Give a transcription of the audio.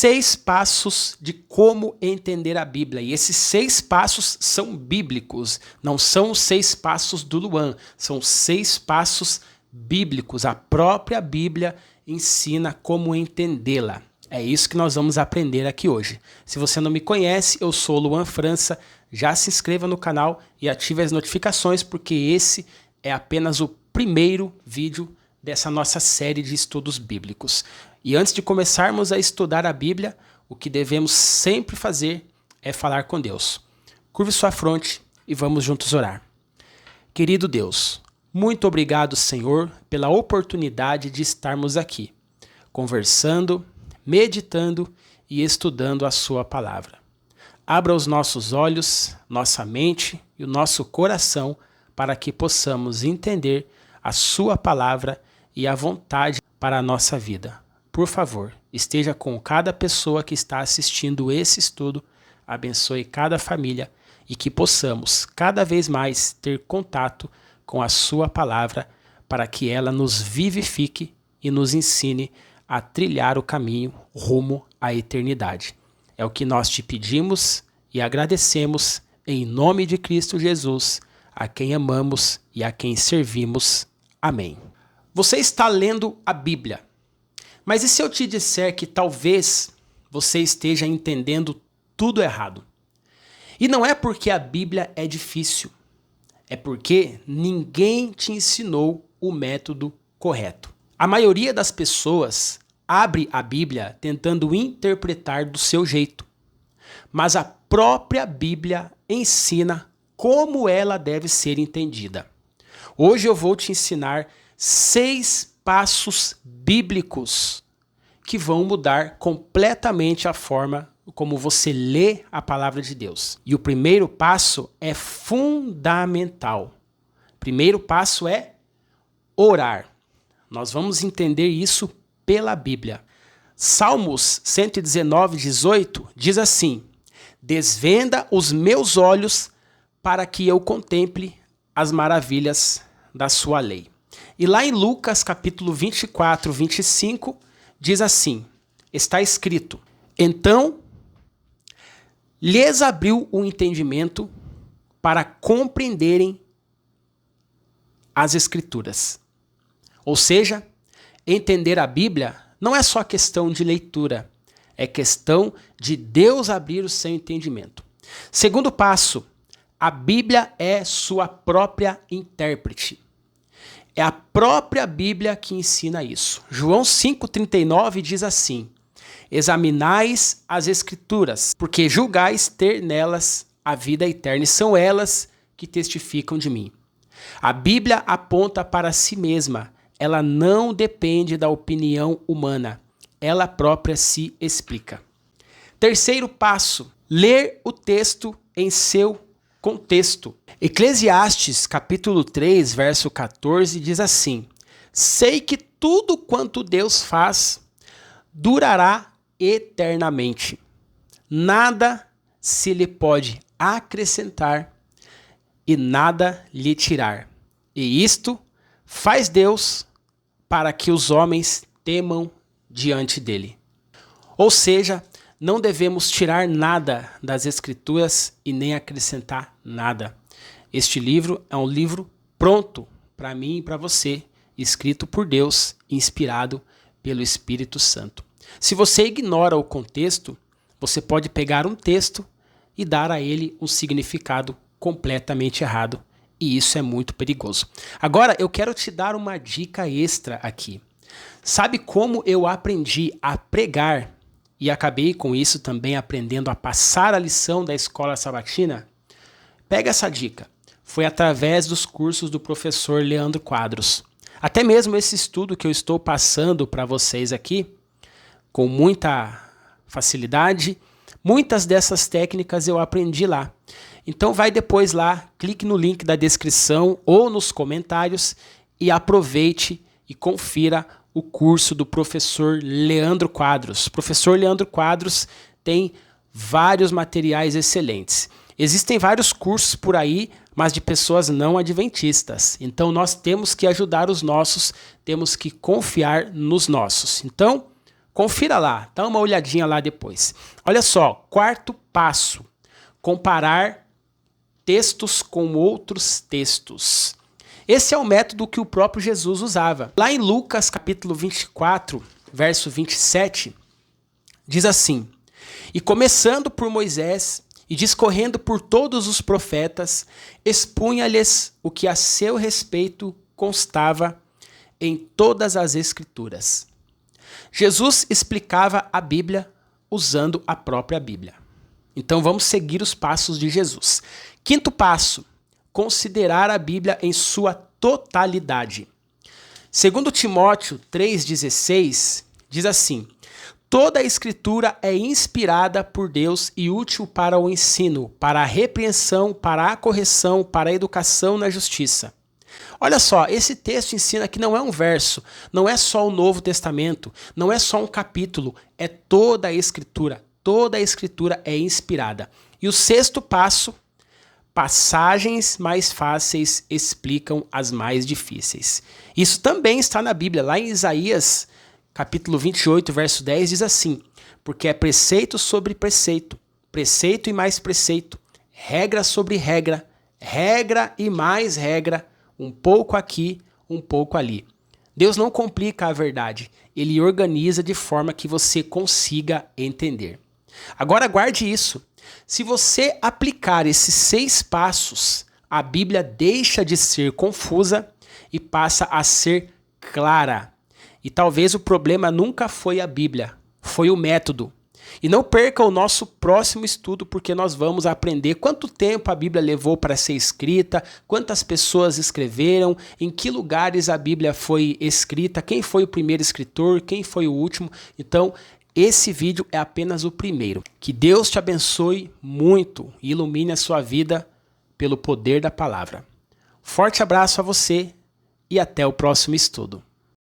6 passos de como entender a Bíblia. E esses 6 passos são bíblicos, não são os 6 passos do Luan, são 6 passos bíblicos. A própria Bíblia ensina como entendê-la. É isso que nós vamos aprender aqui hoje. Se você não me conhece, eu sou o Luan França. Já se inscreva no canal e ative as notificações, porque esse é apenas o primeiro vídeo dessa nossa série de estudos bíblicos. E antes de começarmos a estudar a Bíblia, o que devemos sempre fazer é falar com Deus. Curve sua fronte e vamos juntos orar. Querido Deus, muito obrigado, Senhor, pela oportunidade de estarmos aqui, conversando, meditando e estudando a sua palavra. Abra os nossos olhos, nossa mente e o nosso coração para que possamos entender a sua palavra e a vontade para a nossa vida. Por favor, esteja com cada pessoa que está assistindo esse estudo, abençoe cada família e que possamos cada vez mais ter contato com a sua palavra para que ela nos vivifique e nos ensine a trilhar o caminho rumo à eternidade. É o que nós te pedimos e agradecemos em nome de Cristo Jesus, a quem amamos e a quem servimos. Amém. Você está lendo a Bíblia, mas e se eu te disser que talvez você esteja entendendo tudo errado? E não é porque a Bíblia é difícil, é porque ninguém te ensinou o método correto. A maioria das pessoas abre a Bíblia tentando interpretar do seu jeito, mas a própria Bíblia ensina como ela deve ser entendida. Hoje eu vou te ensinar 6 passos bíblicos que vão mudar completamente a forma como você lê a palavra de Deus. E o primeiro passo é fundamental. O primeiro passo é orar. Nós vamos entender isso pela Bíblia. Salmos 119:18 diz assim: desvenda os meus olhos para que eu contemple as maravilhas da sua lei. E lá em Lucas capítulo 24:25 diz assim, está escrito: então lhes abriu o entendimento para compreenderem as Escrituras. Ou seja, entender a Bíblia não é só questão de leitura, é questão de Deus abrir o seu entendimento. Segundo passo, a Bíblia é sua própria intérprete. É a própria Bíblia que ensina isso. João 5,39 diz assim: examinais as Escrituras, porque julgais ter nelas a vida eterna, e são elas que testificam de mim. A Bíblia aponta para si mesma, ela não depende da opinião humana, ela própria se explica. Terceiro passo, ler o texto em seu contexto. Eclesiastes capítulo 3, verso 14 diz assim: sei que tudo quanto Deus faz durará eternamente. Nada se lhe pode acrescentar e nada lhe tirar. E isto faz Deus para que os homens temam diante dele. Ou seja, não devemos tirar nada das Escrituras e nem acrescentar nada. Este livro é um livro pronto para mim e para você, escrito por Deus, inspirado pelo Espírito Santo. Se você ignora o contexto, você pode pegar um texto e dar a ele um significado completamente errado. E isso é muito perigoso. Agora, eu quero te dar uma dica extra aqui. Sabe como eu aprendi a pregar e acabei com isso também aprendendo a passar a lição da escola sabatina? Pega essa dica. Foi através dos cursos do professor Leandro Quadros. Até mesmo esse estudo que eu estou passando para vocês aqui, com muita facilidade, muitas dessas técnicas eu aprendi lá. Então vai depois lá, clique no link da descrição ou nos comentários e aproveite e confira o curso do professor Leandro Quadros. O professor Leandro Quadros tem vários materiais excelentes. Existem vários cursos por aí, mas de pessoas não adventistas. Então nós temos que ajudar os nossos, temos que confiar nos nossos. Então, Confira lá, dá uma olhadinha lá depois. Olha só, quarto passo, comparar textos com outros textos. Esse é o método que o próprio Jesus usava. Lá em Lucas capítulo 24, verso 27, diz assim: E começando por Moisés e discorrendo por todos os profetas, expunha-lhes o que a seu respeito constava em todas as Escrituras. Jesus explicava a Bíblia usando a própria Bíblia. Então vamos seguir os passos de Jesus. Quinto passo, considerar a Bíblia em sua totalidade. Segundo Timóteo 3,16, diz assim: Toda a Escritura é inspirada por Deus e útil para o ensino, para a repreensão, para a correção, para a educação na justiça. Olha só, esse texto ensina que não é um verso, não é só o Novo Testamento, não é só um capítulo, é toda a Escritura. Toda a Escritura é inspirada. E o sexto passo, passagens mais fáceis explicam as mais difíceis. Isso também está na Bíblia, lá em Isaías, capítulo 28, verso 10, diz assim: Porque é preceito sobre preceito, preceito e mais preceito, regra sobre regra, regra e mais regra, um pouco aqui, um pouco ali. Deus não complica a verdade, Ele organiza de forma que você consiga entender. Agora guarde isso. Se você aplicar esses 6 passos, a Bíblia deixa de ser confusa e passa a ser clara. E talvez o problema nunca foi a Bíblia, foi o método. E não perca o nosso próximo estudo, porque nós vamos aprender quanto tempo a Bíblia levou para ser escrita, quantas pessoas escreveram, em que lugares a Bíblia foi escrita, quem foi o primeiro escritor, quem foi o último. Então, esse vídeo é apenas o primeiro. Que Deus te abençoe muito e ilumine a sua vida pelo poder da palavra. Forte abraço a você e até o próximo estudo.